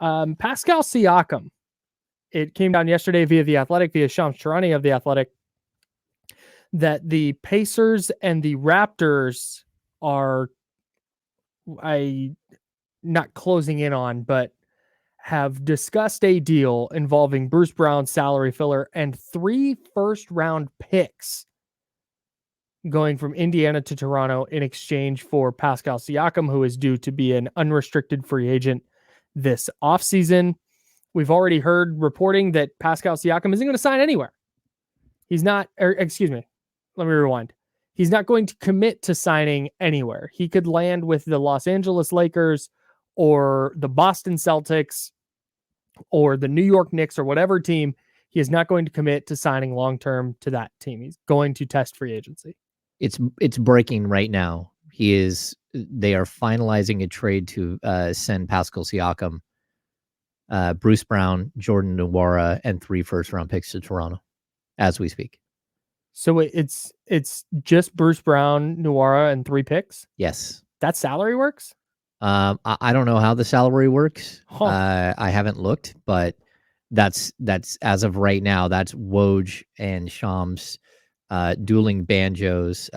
Pascal Siakam. It came down yesterday via The Athletic, via Shams Charania of The Athletic, that the Pacers and the Raptors are not closing in on, but have discussed a deal involving Bruce Brown's salary filler and 3 first-round picks going from Indiana to Toronto in exchange for Pascal Siakam, who is due to be an unrestricted free agent this offseason. We've already heard reporting that Pascal Siakam isn't going to sign anywhere. He's not, excuse me, let me rewind. He's not going to commit to signing anywhere. He could land with the Los Angeles Lakers or the Boston Celtics or the New York Knicks or whatever team. He is not going to commit to signing long-term to that team. He's going to test free agency. It's breaking right now. They are finalizing a trade to send Pascal Siakam, Bruce Brown, Jordan Nwora, and 3 first-round picks to Toronto as we speak. So it's just Bruce Brown, Nwora, and 3 picks? Yes. That salary works? I don't know how the salary works. Huh. I haven't looked, but that's as of right now, that's Woj and Shams dueling banjos.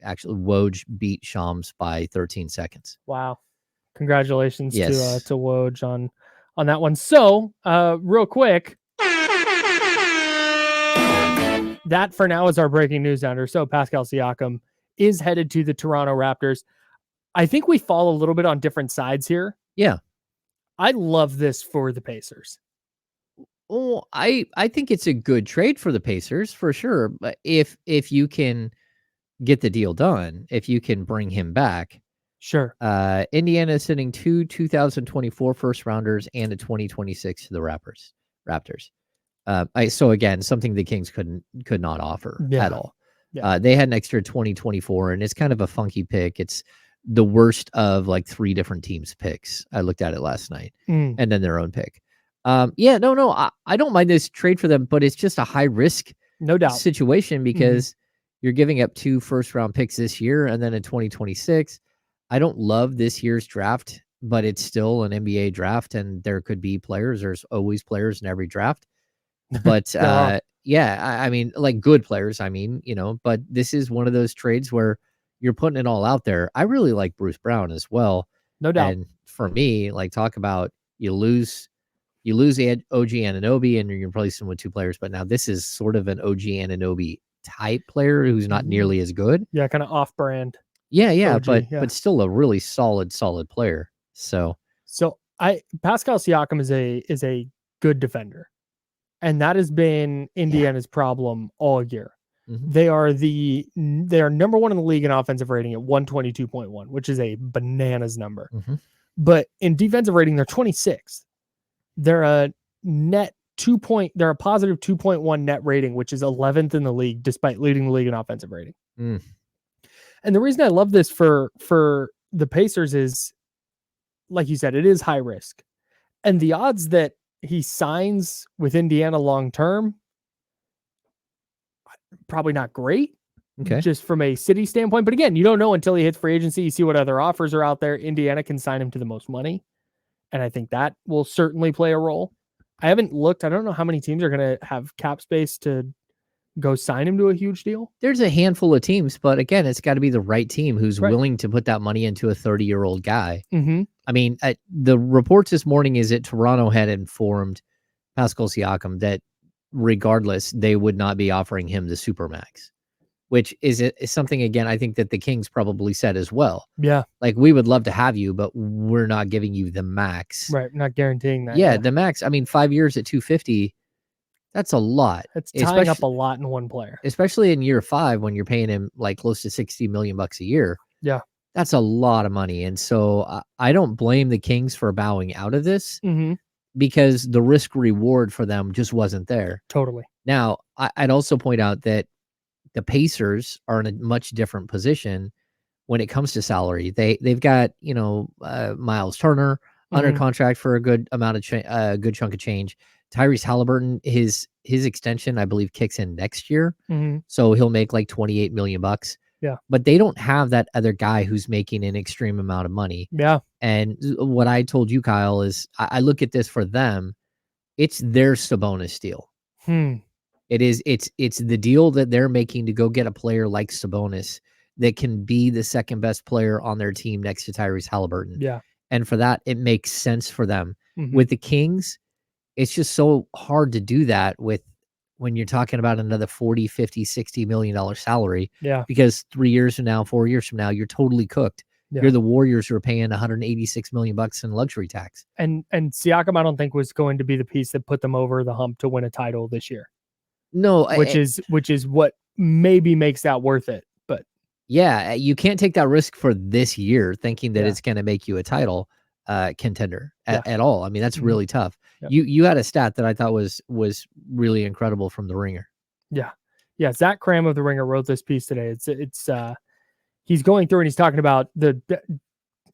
Actually, Woj beat Shams by 13 seconds. Wow. Congratulations Yes. to Woj on that one. So, real quick, that for now is our breaking news, Under. So Pascal Siakam is headed to the Toronto Raptors. I think we fall a little bit on different sides here. Yeah. I love this for the Pacers. Oh, I think it's a good trade for the Pacers for sure. But if you can get the deal done, if you can bring him back. Sure. Indiana is sending 2 2024 first rounders and a 2026 to the Raptors. So again, something the Kings could not offer at all. Yeah. They had an extra 2024, and it's kind of a funky pick. It's the worst of like 3 different teams' picks. I looked at it last night, and then their own pick. I don't mind this trade for them, but it's just a high risk, no doubt, situation because you're giving up 2 first-round picks this year, and then in 2026. I don't love this year's draft, but it's still an NBA draft, and there could be players. There's always players in every draft. But I mean, like good players, but this is one of those trades where you're putting it all out there. I really like Bruce Brown as well. No doubt. And for me, like talk about you lose OG Anunoby and you replace him with 2 players. But now this is sort of an OG Anunoby type player who's not nearly as good. Yeah, kind of off brand. Yeah, OG, but still a really solid player. So Pascal Siakam is a good defender. And that has been Indiana's problem all year. Mm-hmm. They are number 1 in the league in offensive rating at 122.1, which is a bananas number. Mm-hmm. But in defensive rating, they're 26th. They're a they're a positive 2.1 net rating, which is 11th in the league, despite leading the league in offensive rating. And the reason I love this for the Pacers is, like you said, it is high risk. And the odds that he signs with Indiana long-term, probably not great. Okay. Just from a city standpoint. But again, you don't know until he hits free agency. You see what other offers are out there. Indiana can sign him to the most money. And I think that will certainly play a role. I haven't looked. I don't know how many teams are going to have cap space to go sign him to a huge deal. There's a handful of teams, but again, it's got to be the right team who's willing to put that money into a 30-year-old guy. Mm-hmm. I mean, the reports this morning is that Toronto had informed Pascal Siakam that regardless, they would not be offering him the Supermax, which is something, again, I think that the Kings probably said as well. Yeah. Like, we would love to have you, but we're not giving you the max. Right. Not guaranteeing that. Yeah, the max. I mean, 5 years at $250. That's a lot. It's tying up a lot in one player. Especially in year 5 when you're paying him like close to $60 million a year. Yeah. That's a lot of money. And so I don't blame the Kings for bowing out of this because the risk reward for them just wasn't there. Totally. Now, I'd also point out that the Pacers are in a much different position when it comes to salary. They've got, Miles Turner under contract for a good amount of good chunk of change. Tyrese Halliburton, his extension, I believe, kicks in next year. So he'll make like $28 million. Yeah. But they don't have that other guy who's making an extreme amount of money. Yeah. And what I told you, Kyle, is I look at this for them. It's their Sabonis deal. It's the deal that they're making to go get a player like Sabonis that can be the second best player on their team next to Tyrese Halliburton. Yeah. And for that, it makes sense for them. Mm-hmm. With the Kings, it's just so hard to do that when you're talking about another 40, 50, $60 million salary. Yeah. Because 3 years from now, 4 years from now, you're totally cooked. Yeah. You're the Warriors who are paying $186 million in luxury tax. And Siakam, I don't think was going to be the piece that put them over the hump to win a title this year. No, which is what maybe makes that worth it. But yeah, you can't take that risk for this year thinking that it's going to make you a title contender at all. I mean, that's really tough. Yep. You had a stat that I thought was really incredible from The Ringer. Yeah. Zach Cram of The Ringer wrote this piece today. It's he's going through and he's talking about the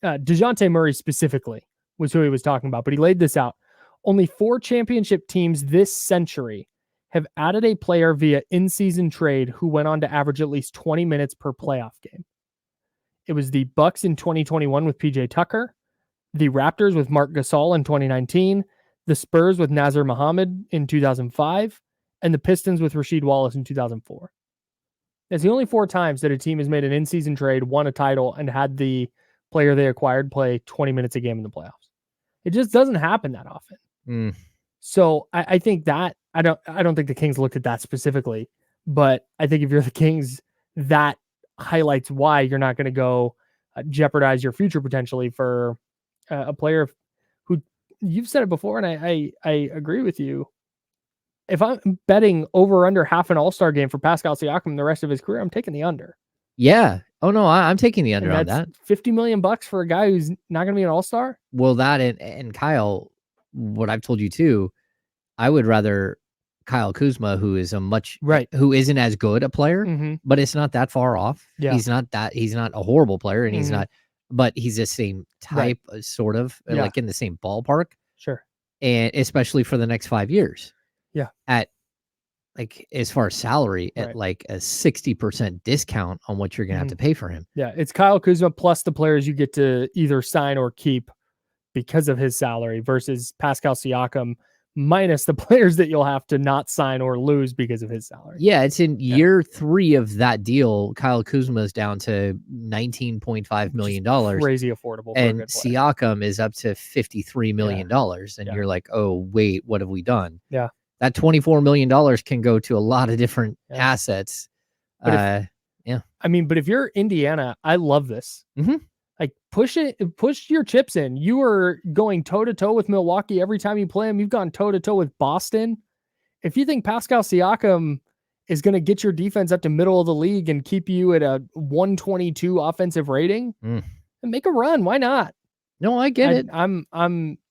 DeJounte Murray specifically was who he was talking about, but he laid this out. Only 4 championship teams this century have added a player via in-season trade who went on to average at least 20 minutes per playoff game. It was the Bucks in 2021 with PJ Tucker, the Raptors with Marc Gasol in 2019, the Spurs with Nazr Mohammed in 2005, and the Pistons with Rasheed Wallace in 2004. It's the only 4 times that a team has made an in-season trade, won a title, and had the player they acquired play 20 minutes a game in the playoffs. It just doesn't happen that often. So I think that I don't think the Kings looked at that specifically, but I think if you're the Kings, that highlights why you're not going to go jeopardize your future potentially for a player who you've said it before, and I agree with you. If I'm betting over or under half an All-Star game for Pascal Siakam the rest of his career, I'm taking the under. Yeah. Oh no, I'm taking the under on that. $50 million for a guy who's not going to be an All-Star. Well, that and Kyle, what I've told you too, I would rather Kyle Kuzma, who is who isn't as good a player, but it's not that far off. Yeah. He's not a horrible player, and he's not, but he's the same type, sort of, like in the same ballpark. Sure. And especially for the next 5 years. Yeah. At like, as far as salary, at like a 60% discount on what you're going to have to pay for him. Yeah. It's Kyle Kuzma plus the players you get to either sign or keep because of his salary versus Pascal Siakam minus the players that you'll have to not sign or lose because of his salary. Yeah, it's in year 3 of that deal. Kyle Kuzma is down to $19.5 million. Crazy affordable. And Siakam is up to $53 million. And you're like, oh, wait, what have we done? Yeah. That $24 million can go to a lot of different assets. But but if you're Indiana, I love this. Like, push your chips in. You are going toe-to-toe with Milwaukee every time you play them. You've gone toe-to-toe with Boston. If you think Pascal Siakam is going to get your defense up to middle of the league and keep you at a 122 offensive rating, then make a run. Why not? No, I get it. I'm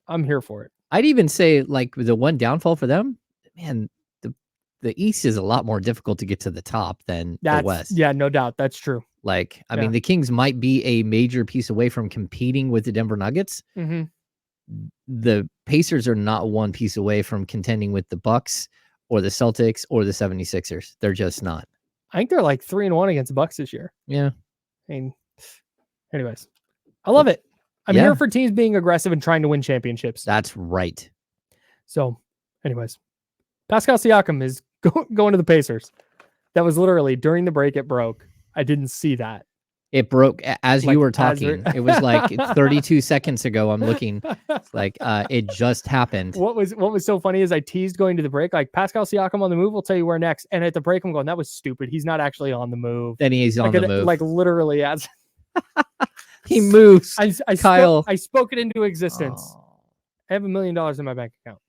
here for it. I'd even say, like, the one downfall for them, man, the East is a lot more difficult to get to the top than the West. Yeah, no doubt. That's true. Like, I mean, the Kings might be a major piece away from competing with the Denver Nuggets. The Pacers are not one piece away from contending with the Bucks or the Celtics or the 76ers. They're just not. I think they're like 3-1 against the Bucks this year. Yeah. I mean, anyways, I love it. I'm here for teams being aggressive and trying to win championships. That's right. So, anyways, Pascal Siakam is going to the Pacers. That was literally during the break. It broke. I didn't see that. It broke as you were talking. It was like 32 seconds ago. I'm looking. It's like it just happened. What was so funny is I teased going to the break, like, Pascal Siakam on the move. We'll tell you where next. And at the break, I'm going, that was stupid. He's not actually on the move. Then he's on the move. Like, literally as he moves. Kyle. I spoke it into existence. I have $1 million in my bank account.